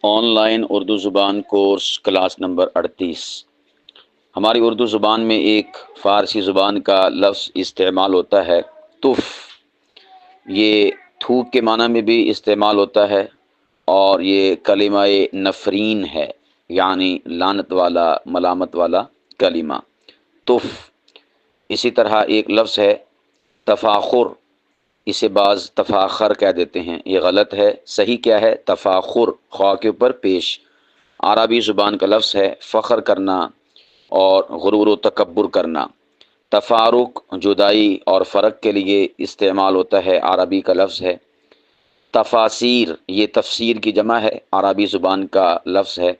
On line Urdu زبان course class number 38۔ ہماری اردو زبان میں ایک فارسی زبان کا لفظ استعمال ہوتا ہے تف۔ یہ تھوک کے معنی میں بھی استعمال ہوتا ہے اور یہ کلمہ نفرین ہے، یعنی لعنت والا، ملامت والا کلمہ تف۔ اسی طرح ایک لفظ ہے تفاخر، اسے بعض تفاخر کہہ دیتے ہیں، یہ غلط ہے۔ صحیح کیا ہے؟ تفاخر، خواہ کے اوپر پیش۔ عربی زبان کا لفظ ہے فخر کرنا اور غرور و تکبر کرنا۔ تفارق جدائی اور فرق کے لیے استعمال ہوتا ہے، عربی کا لفظ ہے تفاسیر، یہ تفسیر کی جمع ہے، عربی زبان کا لفظ ہے۔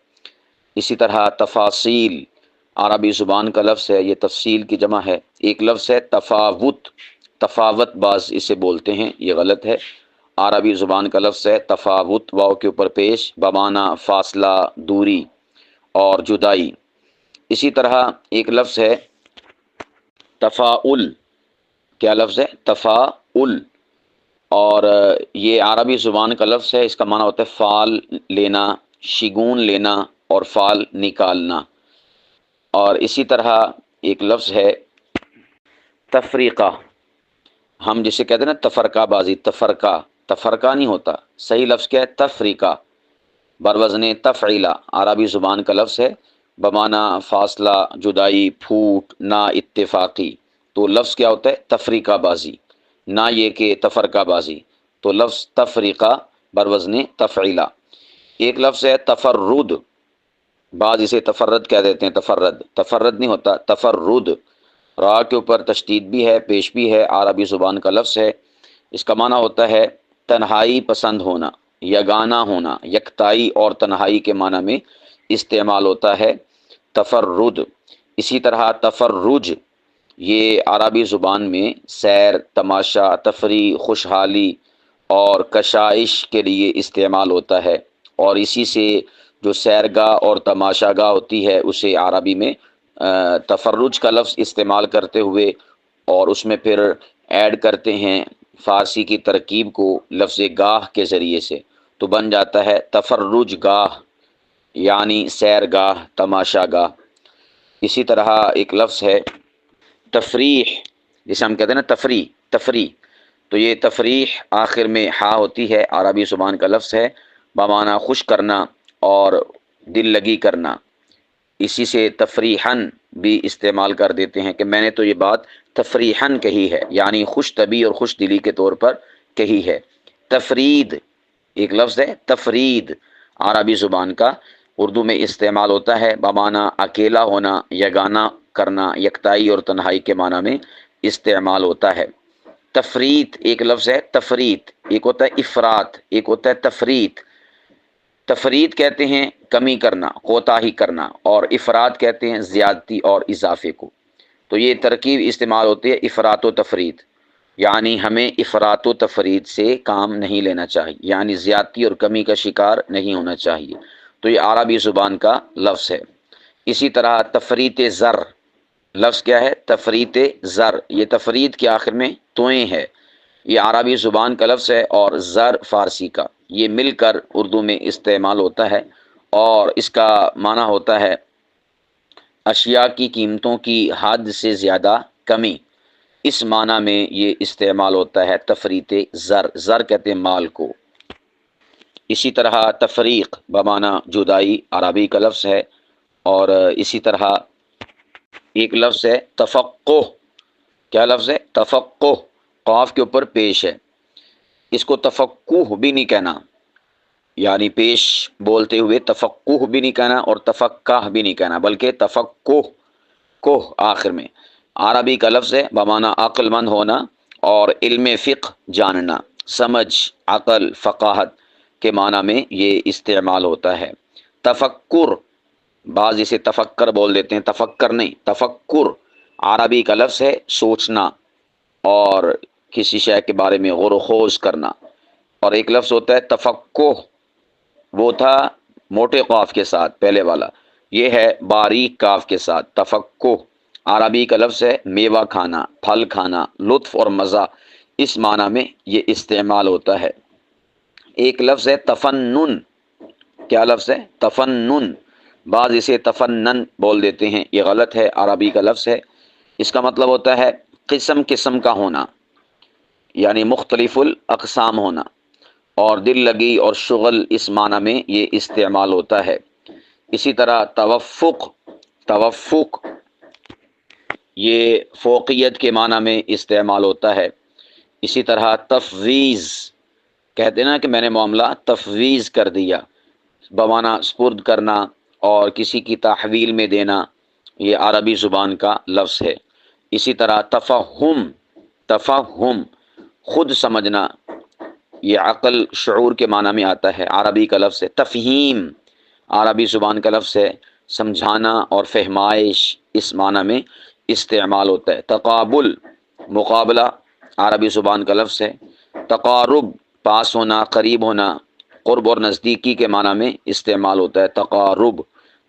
اسی طرح تفاصیل عربی زبان کا لفظ ہے، یہ تفصیل کی جمع ہے۔ ایک لفظ ہے تفاوت، تفاوت بعض اسے بولتے ہیں، یہ غلط ہے۔ عربی زبان کا لفظ ہے تفاوت، واو کے اوپر پیش، بمعنی فاصلہ، دوری اور جدائی۔ اسی طرح ایک لفظ ہے تفاعل، کیا لفظ ہے؟ تفاعل، اور یہ عربی زبان کا لفظ ہے، اس کا معنی ہوتا ہے فعل لینا، شگون لینا اور فعل نکالنا۔ اور اسی طرح ایک لفظ ہے تفریقہ، ہم جسے کہتے ہیں نا تفرقہ بازی، تفرقہ نہیں ہوتا، صحیح لفظ کیا ہے؟ تفریقہ، بروزن تفعیلہ، عربی زبان کا لفظ ہے، بمعنی فاصلہ، جدائی، پھوٹ، نا اتفاقی۔ تو لفظ کیا ہوتا ہے؟ تفریقہ بازی، نہ یہ کہ تفرقہ بازی۔ تو لفظ تفریقہ بروزن تفعیلہ۔ ایک لفظ ہے تفرد، بعض اسے تفرد کہہ دیتے ہیں، تفرد نہیں ہوتا، تفرد، را کے اوپر تشدید بھی ہے، پیش بھی ہے، عربی زبان کا لفظ ہے۔ اس کا معنی ہوتا ہے تنہائی پسند ہونا، یگانہ ہونا، یکتائی اور تنہائی کے معنی میں استعمال ہوتا ہے تفرد۔ اسی طرح تفرج، یہ عربی زبان میں سیر، تماشا، تفریح، خوشحالی اور کشائش کے لیے استعمال ہوتا ہے، اور اسی سے جو سیرگاہ اور تماشا گاہ ہوتی ہے اسے عربی میں تفرج کا لفظ استعمال کرتے ہوئے، اور اس میں پھر ایڈ کرتے ہیں فارسی کی ترکیب کو لفظ گاہ کے ذریعے سے، تو بن جاتا ہے تفرج گاہ، یعنی سیرگاہ، تماشا گاہ۔ اسی طرح ایک لفظ ہے تفریح، جسے ہم کہتے ہیں نا تفریح، تو یہ تفریح آخر میں ہا ہوتی ہے، عربی زبان کا لفظ ہے، بمعنی خوش کرنا اور دل لگی کرنا۔ اسی سے تفریحاً بھی استعمال کر دیتے ہیں کہ میں نے تو یہ بات تفریحاً کہی ہے، یعنی خوش طبعی اور خوش دلی کے طور پر کہی ہے۔ تفرید، ایک لفظ ہے تفرید، عربی زبان کا، اردو میں استعمال ہوتا ہے، بمعنی اکیلا ہونا، یگانہ کرنا، یکتائی اور تنہائی کے معنی میں استعمال ہوتا ہے۔ تفریط، ایک لفظ ہے تفریط، ایک ہوتا ہے افراط، ایک ہوتا ہے تفریط۔ تفریط کہتے ہیں کمی کرنا، کوتاہی کرنا، اور افراط کہتے ہیں زیادتی اور اضافے کو۔ تو یہ ترکیب استعمال ہوتی ہے افراط و تفریط، یعنی ہمیں افراط و تفریط سے کام نہیں لینا چاہیے، یعنی زیادتی اور کمی کا شکار نہیں ہونا چاہیے۔ تو یہ عربی زبان کا لفظ ہے۔ اسی طرح تفریط زر، لفظ کیا ہے؟ تفریط زر، یہ تفریط کے آخر میں توئیں ہے، یہ عربی زبان کا لفظ ہے، اور زر فارسی کا، یہ مل کر اردو میں استعمال ہوتا ہے، اور اس کا معنی ہوتا ہے اشیاء کی قیمتوں کی حد سے زیادہ کمی، اس معنی میں یہ استعمال ہوتا ہے تفریط زر، زر کہتے ہیں مال کو۔ اسی طرح تفریق بمعنی جدائی، عربی کا لفظ ہے، اور اسی طرح ایک لفظ ہے تفقہ، کیا لفظ ہے؟ تفقہ، قاف کے اوپر پیش ہے، اس کو تفقہ بھی نہیں کہنا، یعنی پیش بولتے ہوئے تفقہ بھی نہیں کہنا اور تفقہ بھی نہیں کہنا، بلکہ تفقہ، کو آخر میں، عربی کا لفظ ہے، بمعنی عقل مند ہونا اور علم فقہ جاننا، سمجھ، عقل، فقاہت کے معنی میں یہ استعمال ہوتا ہے۔ تفکر، بعض اسے تفکر بول دیتے ہیں، تفکر نہیں، تفکر عربی کا لفظ ہے سوچنا اور کسی شے کے بارے میں غور و خوض کرنا۔ اور ایک لفظ ہوتا ہے تفقہ، وہ تھا موٹے قاف کے ساتھ پہلے والا، یہ ہے باریک کاف کے ساتھ، تفقہ عربی کا لفظ ہے میوہ کھانا، پھل کھانا، لطف اور مزہ، اس معنی میں یہ استعمال ہوتا ہے۔ ایک لفظ ہے تفنن، کیا لفظ ہے؟ تفنن. بعض اسے تفنن بول دیتے ہیں، یہ غلط ہے، عربی کا لفظ ہے. اس کا مطلب ہوتا ہے قسم قسم کا ہونا، یعنی مختلف الاقسام ہونا، اور دل لگی اور شغل اس معنی میں یہ استعمال ہوتا ہے. اسی طرح توفق، توفق یہ فوقیت کے معنی میں استعمال ہوتا ہے. اسی طرح تفویض، کہتے ہیں نا کہ میں نے معاملہ تفویض کر دیا، بمعنی سپرد کرنا اور کسی کی تحویل میں دینا، یہ عربی زبان کا لفظ ہے. اسی طرح تفہم، تفہم خود سمجھنا، یہ عقل شعور کے معنی میں آتا ہے، عربی کا لفظ ہے. تفہیم عربی زبان کا لفظ ہے، سمجھانا اور فہمائش اس معنی میں استعمال ہوتا ہے. تقابل مقابلہ عربی زبان کا لفظ ہے. تقارب پاس ہونا، قریب ہونا، قرب اور نزدیکی کے معنی میں استعمال ہوتا ہے. تقارب،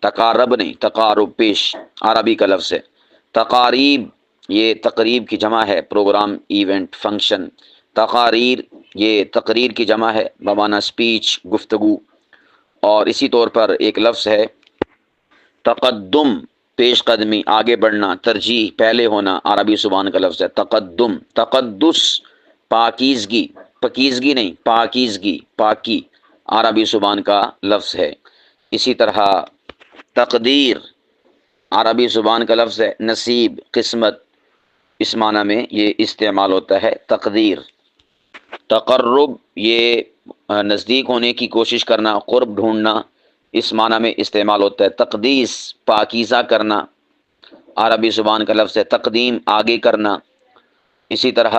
تقارب نہیں، تقارب پیش عربی کا لفظ ہے. تقاریب یہ تقریب کی جمع ہے، پروگرام، ایونٹ، فنکشن. تقاریر یہ تقریر کی جمع ہے، بمعنی اسپیچ، گفتگو. اور اسی طور پر ایک لفظ ہے تقدم، پیش قدمی، آگے بڑھنا، ترجیح، پہلے ہونا، عربی زبان کا لفظ ہے تقدم. تقدس پاکیزگی، پاکیزگی نہیں، پاکیزگی، پاکی عربی زبان کا لفظ ہے. اسی طرح تقدیر عربی زبان کا لفظ ہے، نصیب، قسمت اس معنی میں یہ استعمال ہوتا ہے تقدیر. تقرب یہ نزدیک ہونے کی کوشش کرنا، قرب ڈھونڈنا اس معنی میں استعمال ہوتا ہے. تقدیس پاکیزہ کرنا عربی زبان کا لفظ ہے. تقدیم آگے کرنا. اسی طرح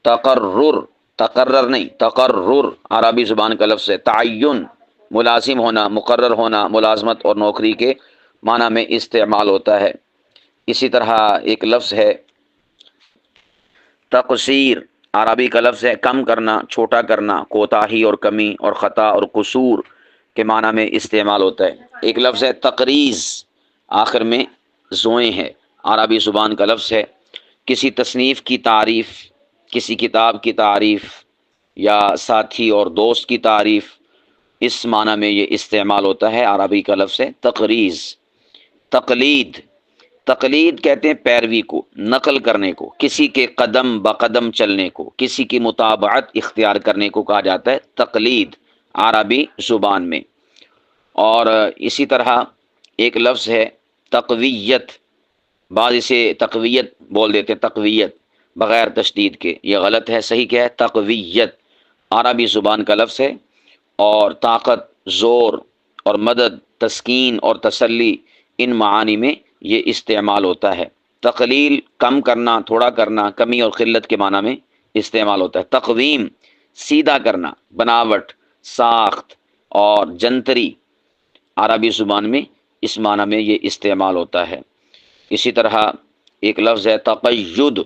تقرر، تقرر نہیں، تقرر عربی زبان کا لفظ ہے. تعین ملازم ہونا، مقرر ہونا، ملازمت اور نوکری کے معنی میں استعمال ہوتا ہے. اسی طرح ایک لفظ ہے تقصیر عربی کا لفظ ہے کم کرنا، چھوٹا کرنا، کوتاہی اور کمی اور خطا اور قصور کے معنی میں استعمال ہوتا ہے. ایک لفظ ہے تقریض، آخر میں زوئیں ہے، عربی زبان کا لفظ ہے. کسی تصنیف کی تعریف، کسی کتاب کی تعریف یا ساتھی اور دوست کی تعریف اس معنی میں یہ استعمال ہوتا ہے، عربی کا لفظ ہے تقریض. تقلید، تقلید کہتے ہیں پیروی کو، نقل کرنے کو، کسی کے قدم بقدم چلنے کو، کسی کی متابعت اختیار کرنے کو کہا جاتا ہے تقلید عربی زبان میں. اور اسی طرح ایک لفظ ہے تقویت، بعض اسے تقویت بول دیتے ہیں، تقویت بغیر تشدید کے، یہ غلط ہے، صحیح کیا ہے؟ تقویت عربی زبان کا لفظ ہے. اور طاقت، زور اور مدد، تسکین اور تسلی ان معانی میں یہ استعمال ہوتا ہے. تقلیل کم کرنا، تھوڑا کرنا، کمی اور قلت کے معنی میں استعمال ہوتا ہے. تقویم سیدھا کرنا، بناوٹ، ساخت اور جنتری عربی زبان میں اس معنی میں یہ استعمال ہوتا ہے. اسی طرح ایک لفظ ہے تقید،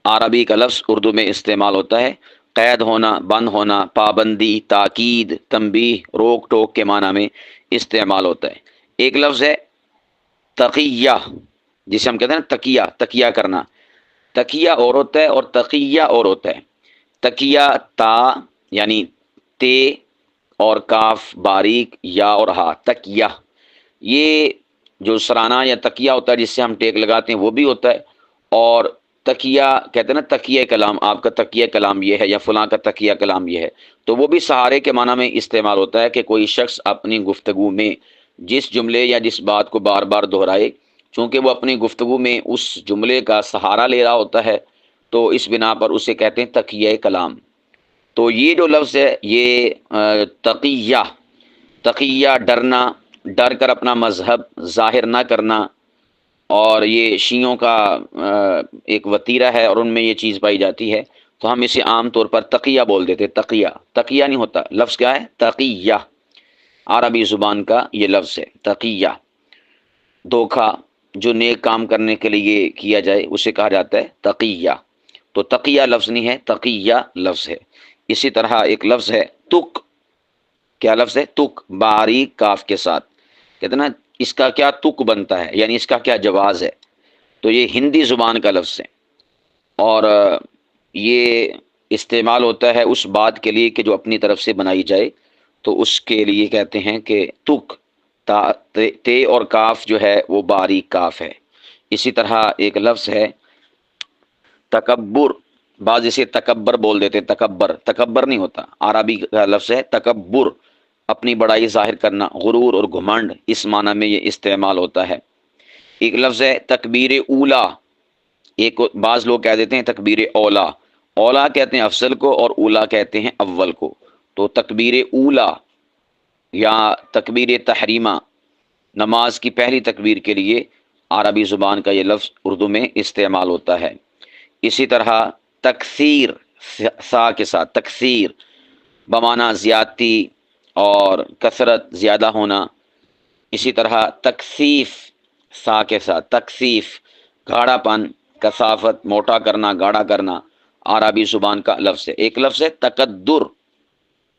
عربی کا لفظ اردو میں استعمال ہوتا ہے، قید ہونا، بند ہونا، پابندی، تاکید، تنبیہ، روک ٹوک کے معنی میں استعمال ہوتا ہے. ایک لفظ ہے تقیہ، جسے ہم کہتے ہیں نا تکیہ، تکیہ کرنا. تکیہ اور ہوتا ہے اور تقیہ اور ہوتا ہے. تکیہ تا یعنی تے اور کاف باریک، یا اور ہا، تکیہ. یہ جو سرانہ یا تکیہ ہوتا ہے جس سے ہم ٹیک لگاتے ہیں وہ بھی ہوتا ہے. اور تکیہ کہتے ہیں نا تکیہ کلام، آپ کا تکیہ کلام یہ ہے یا فلاں کا تکیہ کلام یہ ہے، تو وہ بھی سہارے کے معنی میں استعمال ہوتا ہے کہ کوئی شخص اپنی گفتگو میں جس جملے یا جس بات کو بار بار دہرائے، چونکہ وہ اپنی گفتگو میں اس جملے کا سہارا لے رہا ہوتا ہے، تو اس بنا پر اسے کہتے ہیں تکیہ کلام. تو یہ جو لفظ ہے یہ تقیہ، تقیہ ڈرنا، ڈر کر اپنا مذہب ظاہر نہ کرنا. اور یہ شیعوں کا ایک وتیرہ ہے اور ان میں یہ چیز پائی جاتی ہے، تو ہم اسے عام طور پر تقیہ بول دیتے. تقیہ، تقیہ نہیں ہوتا، لفظ کیا ہے؟ تقیہ عربی زبان کا یہ لفظ ہے تقیہ. دھوکا جو نیک کام کرنے کے لیے کیا جائے اسے کہا جاتا ہے تقیہ. تو تقیہ لفظ نہیں ہے، تقیہ لفظ ہے. اسی طرح ایک لفظ ہے تک، کیا لفظ ہے؟ تک، باریک کاف کے ساتھ. کہتے ہیں نا اس کا کیا تک بنتا ہے، یعنی اس کا کیا جواز ہے. تو یہ ہندی زبان کا لفظ ہے اور یہ استعمال ہوتا ہے اس بات کے لیے کہ جو اپنی طرف سے بنائی جائے. تو اس کے لیے کہتے ہیں کہ تک، تے اور کاف جو ہے وہ باریک کاف ہے۔ اسی طرح ایک لفظ ہے تکبر، بعض اسے تکبر بول دیتے، تکبر تکبر نہیں ہوتا، عربی کا لفظ ہے تکبر، اپنی بڑائی ظاہر کرنا، غرور اور گھمنڈ، اس معنی میں یہ استعمال ہوتا ہے۔ ایک لفظ ہے تکبیر اولا، ایک بعض لوگ کہہ دیتے ہیں تکبیر اولا، اولا کہتے ہیں افضل کو اور اولا کہتے ہیں اول کو، تو تکبیر اولا یا تکبیر تحریمہ، نماز کی پہلی تکبیر کے لیے عربی زبان کا یہ لفظ اردو میں استعمال ہوتا ہے۔ اسی طرح تکثیر، سا کے ساتھ تکثیر بمعنی زیادتی اور کثرت، زیادہ ہونا۔ اسی طرح تکثیف، سا کے ساتھ تکثیف، گاڑھا پن، کثافت، موٹا کرنا، گاڑھا کرنا، عربی زبان کا لفظ ہے۔ ایک لفظ ہے تقدر،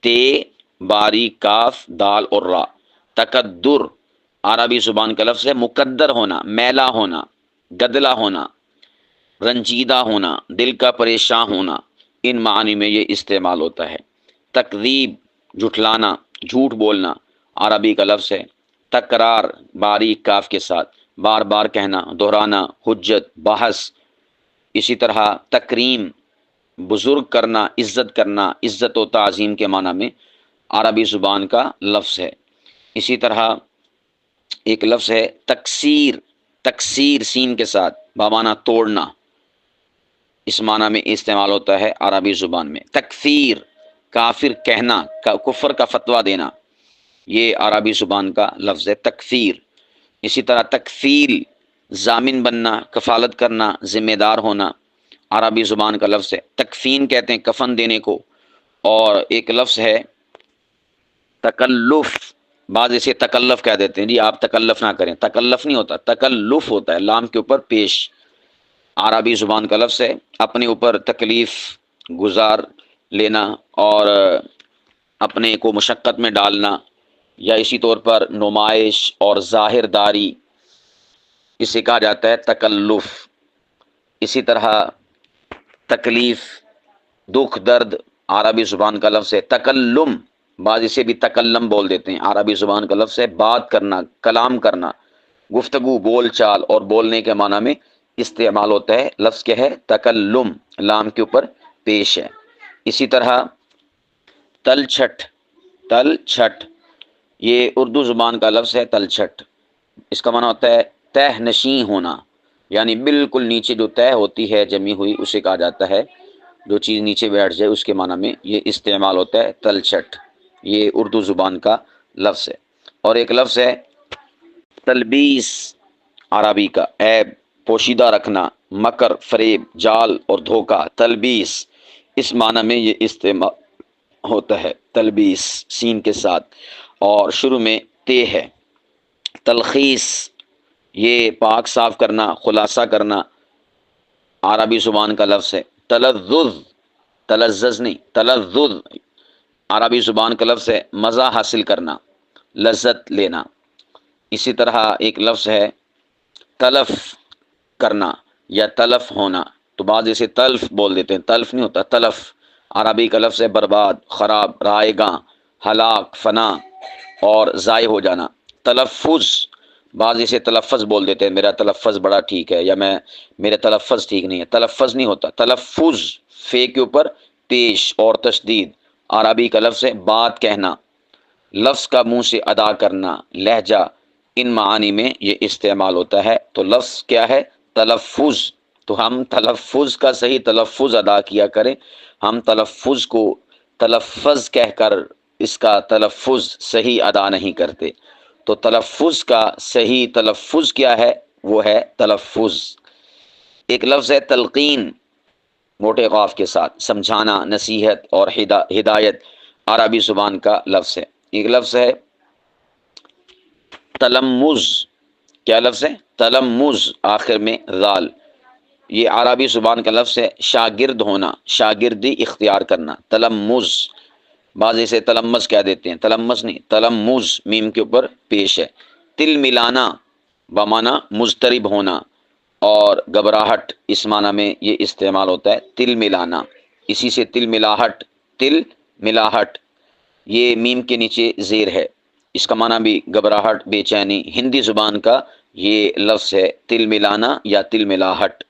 تے باریک کاف دال اور را، تقدر عربی زبان کا لفظ ہے مقدر ہونا، میلا ہونا، گدلا ہونا، رنجیدہ ہونا، دل کا پریشان ہونا، ان معنی میں یہ استعمال ہوتا ہے۔ تکذیب جھٹلانا، جھوٹ بولنا، عربی کا لفظ ہے۔ تکرار باریک کاف کے ساتھ، بار بار کہنا، دہرانا، حجت، بحث۔ اسی طرح تکریم بزرگ کرنا، عزت کرنا، عزت و تعظیم کے معنی میں عربی زبان کا لفظ ہے۔ اسی طرح ایک لفظ ہے تکسیر، تکسیر سین کے ساتھ بمعنی توڑنا، اس معنی میں استعمال ہوتا ہے عربی زبان میں۔ تکفیر کافر کہنا، کفر کا فتویٰ دینا، یہ عربی زبان کا لفظ ہے تکفیر۔ اسی طرح تکفیل ضامن بننا، کفالت کرنا، ذمہ دار ہونا، عربی زبان کا لفظ ہے۔ تکفین کہتے ہیں کفن دینے کو۔ اور ایک لفظ ہے تکلف، بعض اسے تکلف کہہ دیتے ہیں، جی آپ تکلف نہ کریں، تکلف نہیں ہوتا، تکلف ہوتا ہے، لام کے اوپر پیش، عربی زبان کا لفظ ہے اپنے اوپر تکلیف گزار لینا اور اپنے کو مشقت میں ڈالنا، یا اسی طور پر نمائش اور ظاہر داری، اسے کہا جاتا ہے تکلف۔ اسی طرح تکلیف، دکھ، درد، عربی زبان کا لفظ ہے تکلم، بعض اسے بھی تکلم بول دیتے ہیں، عربی زبان کا لفظ ہے بات کرنا، کلام کرنا، گفتگو، بول چال اور بولنے کے معنی میں استعمال ہوتا ہے۔ لفظ کیا ہے تکلم، لام کے اوپر پیش ہے۔ اسی طرح تلچھٹ، تلچھٹ یہ اردو زبان کا لفظ ہے تلچھٹ، اس کا معنی ہوتا ہے تہ نشین ہونا، یعنی بالکل نیچے جو تہ ہوتی ہے جمی ہوئی اسے کہا جاتا ہے، جو چیز نیچے بیٹھ جائے اس کے معنی میں یہ استعمال ہوتا ہے تلچھٹ، یہ اردو زبان کا لفظ ہے۔ اور ایک لفظ ہے تلبیس، عربی کا عیب پوشیدہ رکھنا، مکر، فریب، جال اور دھوکہ، تلبیس، اس معنی میں یہ استعمال ہوتا ہے تلبیس سین کے ساتھ، اور شروع میں تے ہے۔ تلخیص یہ پاک صاف کرنا، خلاصہ کرنا، عربی زبان کا لفظ ہے۔ تلذذ، تلذذ نہیں، تلذذ عربی زبان کا لفظ ہے مزہ حاصل کرنا، لذت لینا۔ اسی طرح ایک لفظ ہے تلف کرنا یا تلف ہونا، تو بعض اسے تلف بول دیتے ہیں، تلف نہیں ہوتا، تلف عربی کا لفظ ہے برباد، خراب، رائے گاں، ہلاک، فنا اور ضائع ہو جانا۔ تلفظ بعض اسے تلفظ بول دیتے ہیں، میرا تلفظ بڑا ٹھیک ہے، یا میرا تلفظ ٹھیک نہیں ہے، تلفظ نہیں ہوتا، تلفظ فے کے اوپر پیش اور تشدید، عربی کا لفظ ہے بات کہنا، لفظ کا منہ سے ادا کرنا، لہجہ، ان معانی میں یہ استعمال ہوتا ہے۔ تو لفظ کیا ہے تلفظ، تو ہم تلفظ کا صحیح تلفظ ادا کیا کریں، ہم تلفظ کو تلفظ کہہ کر اس کا تلفظ صحیح ادا نہیں کرتے۔ تو تلفظ کا صحیح تلفظ کیا ہے، وہ ہے تلفظ۔ ایک لفظ ہے تلقین، موٹے قاف کے ساتھ، سمجھانا، نصیحت اور ہدایت، عربی زبان کا لفظ ہے۔ ایک لفظ ہے تلمذ، کیا لفظ ہے تلمذ، آخر میں ذال، یہ عربی زبان کا لفظ ہے شاگرد ہونا، شاگردی اختیار کرنا، تلمذ، بعض اسے تلمذ کہہ دیتے ہیں، تلمذ نہیں، تلمذ میم کے اوپر پیش ہے۔ تل ملانا بمعنی مضطرب ہونا اور گھبراہٹ، اس معنی میں یہ استعمال ہوتا ہے تل ملانا، اسی سے تل ملاہٹ، تل ملاہٹ، یہ میم کے نیچے زیر ہے، اس کا معنی بھی گھبراہٹ، بے چینی۔ ہندی زبان کا یہ لفظ ہے تل ملانا یا تل ملاہٹ۔